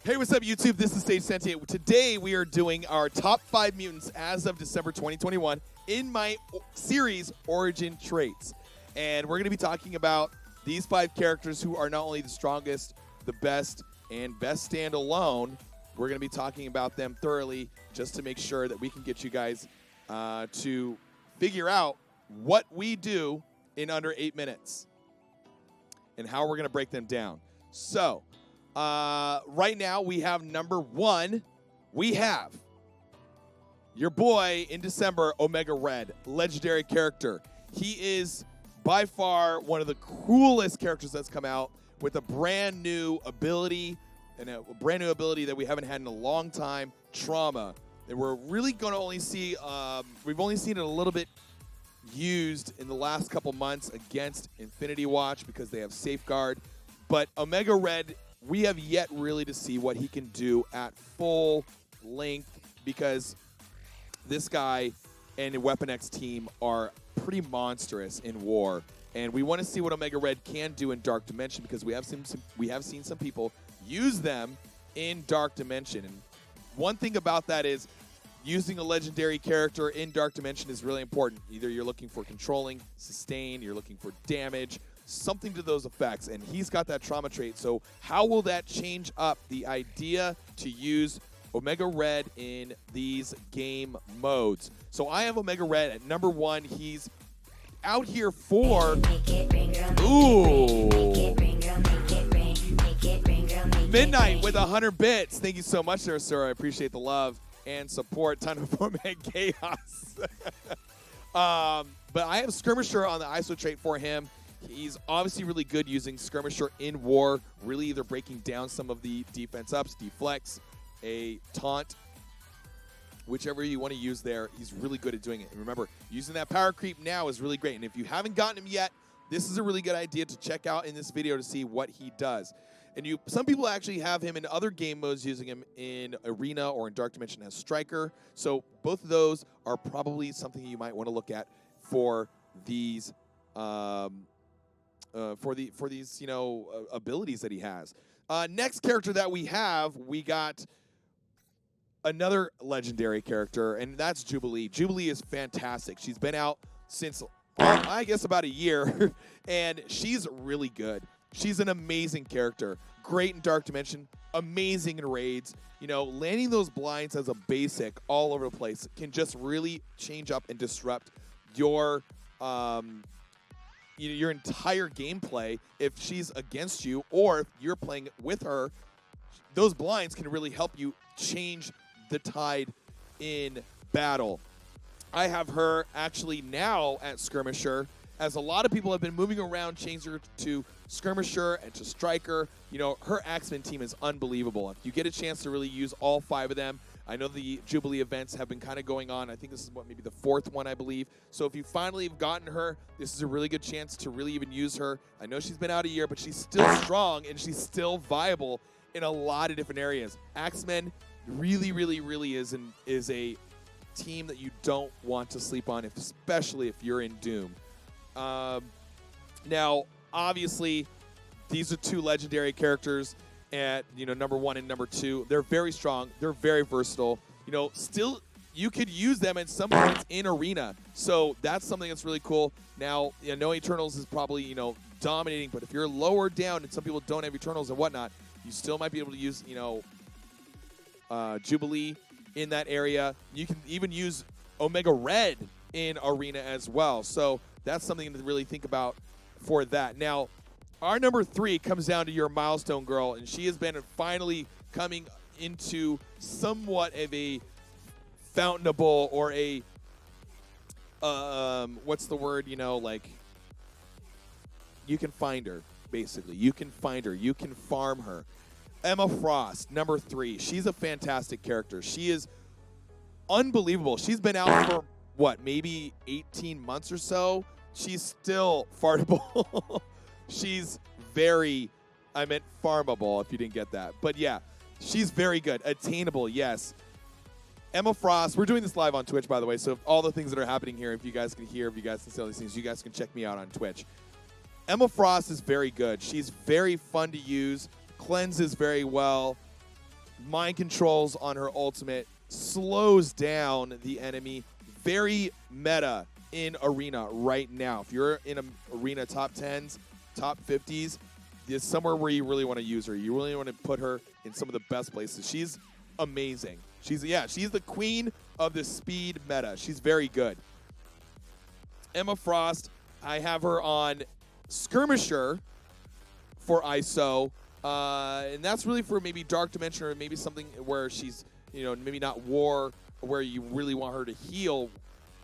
Hey, what's up, YouTube? This is Stage Sentient. Today, we are doing our top 5 mutants as of December 2021 in my series, Origin Traits. And we're going to be talking about these 5 characters who are not only the strongest, the best, and best standalone. We're going to be talking about them thoroughly just to make sure that we can get you guys to figure out what we do in under 8 minutes and how we're going to break them down. So, right now, we have number 1. We have your boy in December, Omega Red, legendary character. He is by far one of the coolest characters that's come out with a brand new ability, and a brand new ability that we haven't had in a long time, Trauma. And we're really going to only see, we've only seen it a little bit used in the last couple months against Infinity Watch because they have Safeguard. But Omega Red, we have yet really to see what he can do at full length because this guy and the Weapon X team are pretty monstrous in war. And we want to see what Omega Red can do in Dark Dimension because we have seen some people use them in Dark Dimension. And one thing about that is using a legendary character in Dark Dimension is really important. Either you're looking for controlling, sustain, you're looking for damage, something to those effects, and he's got that trauma trait. So how will that change up the idea to use Omega Red in these game modes? So I have Omega Red at number 1. He's out here for Midnight with 100 bits. Thank you so much there, sir. I appreciate the love and support. Time to format chaos. But I have Skirmisher on the ISO trait for him. He's obviously really good using Skirmisher in war, really either breaking down some of the defense ups, deflects, a taunt, whichever you want to use there. He's really good at doing it. And remember, using that power creep now is really great. And if you haven't gotten him yet, this is a really good idea to check out in this video to see what he does. And some people actually have him in other game modes using him in Arena or in Dark Dimension as Striker. So both of those are probably something you might want to look at for these these abilities that he has. Next character that we got another legendary character, and that's Jubilee. Jubilee is fantastic. She's been out since I guess about a year, and she's really good. She's an amazing character. Great in Dark Dimension, amazing in raids. Landing those blinds as a basic all over the place can just really change up and disrupt your your entire gameplay if she's against you or if you're playing with her. Those blinds can really help you change the tide in battle. I have her actually now at Skirmisher, as a lot of people have been moving around, changing her to Skirmisher and to Striker. Her Axeman team is unbelievable. If you get a chance to really use all 5 of them, I know the Jubilee events have been kind of going on. I think this is maybe the 4th one, I believe. So if you finally have gotten her, this is a really good chance to really even use her. I know she's been out a year, but she's still strong and she's still viable in a lot of different areas. Axemen really, really, really is a team that you don't want to sleep on, especially if you're in Doom. Now, obviously, these are 2 legendary characters at number 1 and number 2. They're very strong. They're very versatile. Still, you could use them at some points in Arena. So that's something that's really cool. Now, no Eternals is probably dominating, but if you're lower down and some people don't have Eternals and whatnot, you still might be able to use Jubilee in that area. You can even use Omega Red in Arena as well. So that's something to really think about for that. Now, our number 3 comes down to your Milestone girl, and she has been finally coming into somewhat of a fountainable or a what's the word? Like you can find her basically. You can find her. You can farm her. Emma Frost, number 3. She's a fantastic character. She is unbelievable. She's been out for what, maybe 18 months or so. She's still farmable. She's farmable, if you didn't get that. But yeah, she's very good. Attainable, yes. Emma Frost, we're doing this live on Twitch, by the way, so all the things that are happening here, if you guys can hear, if you guys can see all these things, you guys can check me out on Twitch. Emma Frost is very good. She's very fun to use, cleanses very well, mind controls on her ultimate, slows down the enemy. Very meta in Arena right now. If you're in an Arena top 10s, top 50s, it's somewhere where you really want to use her. You really want to put her in some of the best places. She's amazing. She's the queen of the speed meta. She's very good. Emma Frost, I have her on Skirmisher for ISO. And that's really for maybe Dark Dimension or maybe something where she's, maybe not War, where you really want her to heal,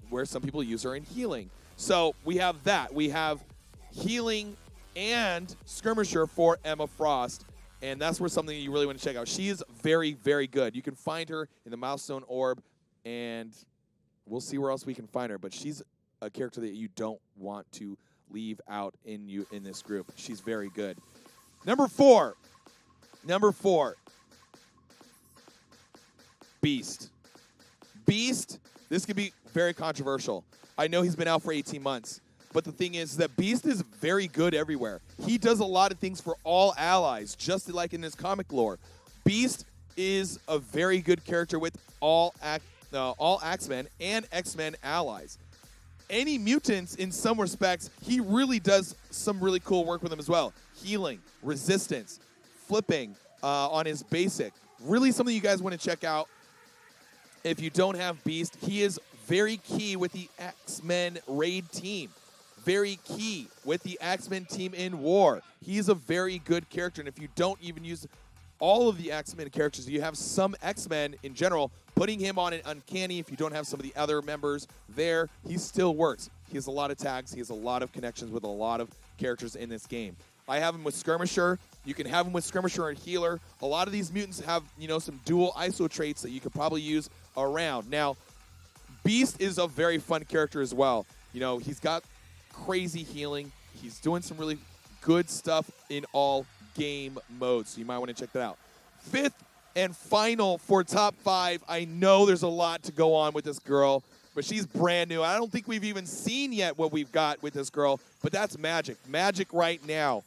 where some people use her in healing. So we have that. We have healing and Skirmisher for Emma Frost. And that's where something you really want to check out. She is very, very good. You can find her in the Milestone Orb, and we'll see where else we can find her. But she's a character that you don't want to leave out in this group. She's very good. Number four, Beast. Beast, this could be very controversial. I know he's been out for 18 months, but the thing is that Beast is very good everywhere. He does a lot of things for all allies, just like in his comic lore. Beast is a very good character with all X-Men and X-Men allies. Any mutants, in some respects, he really does some really cool work with them as well. Healing, resistance, flipping on his basic. Really something you guys want to check out. If you don't have Beast, he is very key with the X-Men raid team. Very key with the X-Men team in War. He's a very good character, and if you don't even use all of the X-Men characters, you have some X-Men in general, putting him on an Uncanny, if you don't have some of the other members there, he still works. He has a lot of tags. He has a lot of connections with a lot of characters in this game. I have him with Skirmisher. You can have him with Skirmisher and Healer. A lot of these mutants have, some dual ISO traits that you could probably use around. Now, Beast is a very fun character as well. He's got crazy healing. He's doing some really good stuff in all game modes, so you might want to check that out. Fifth and final for top 5. I know there's a lot to go on with this girl, but she's brand new. I don't think we've even seen yet what we've got with this girl, but that's Magic. Magic right now.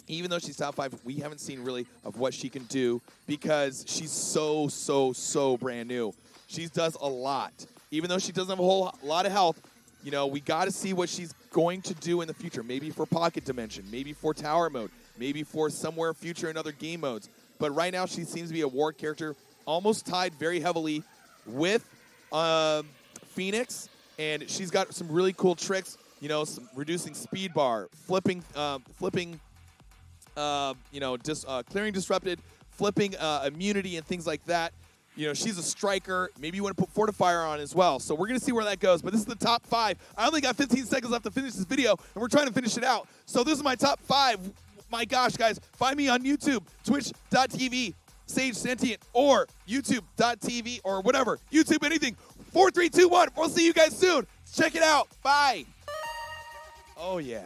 Even though she's top 5, we haven't seen really of what she can do because she's so brand new. She does a lot. Even though she doesn't have a whole lot of health, we got to see what she's going to do in the future. Maybe for Pocket Dimension, maybe for Tower Mode, maybe for somewhere future in other game modes. But right now, she seems to be a war character, almost tied very heavily with Phoenix, and she's got some really cool tricks. Some reducing speed bar, flipping, clearing disrupted, flipping immunity, and things like that. She's a striker. Maybe you want to put Fortifier on as well. So we're going to see where that goes. But this is the top 5. I only got 15 seconds left to finish this video, and we're trying to finish it out. So this is my top 5. My gosh, guys, find me on YouTube, twitch.tv, Sage Sentient, or youtube.tv, or whatever. YouTube, anything. 4, 3, 2, 1. We'll see you guys soon. Check it out. Bye. Oh, yeah.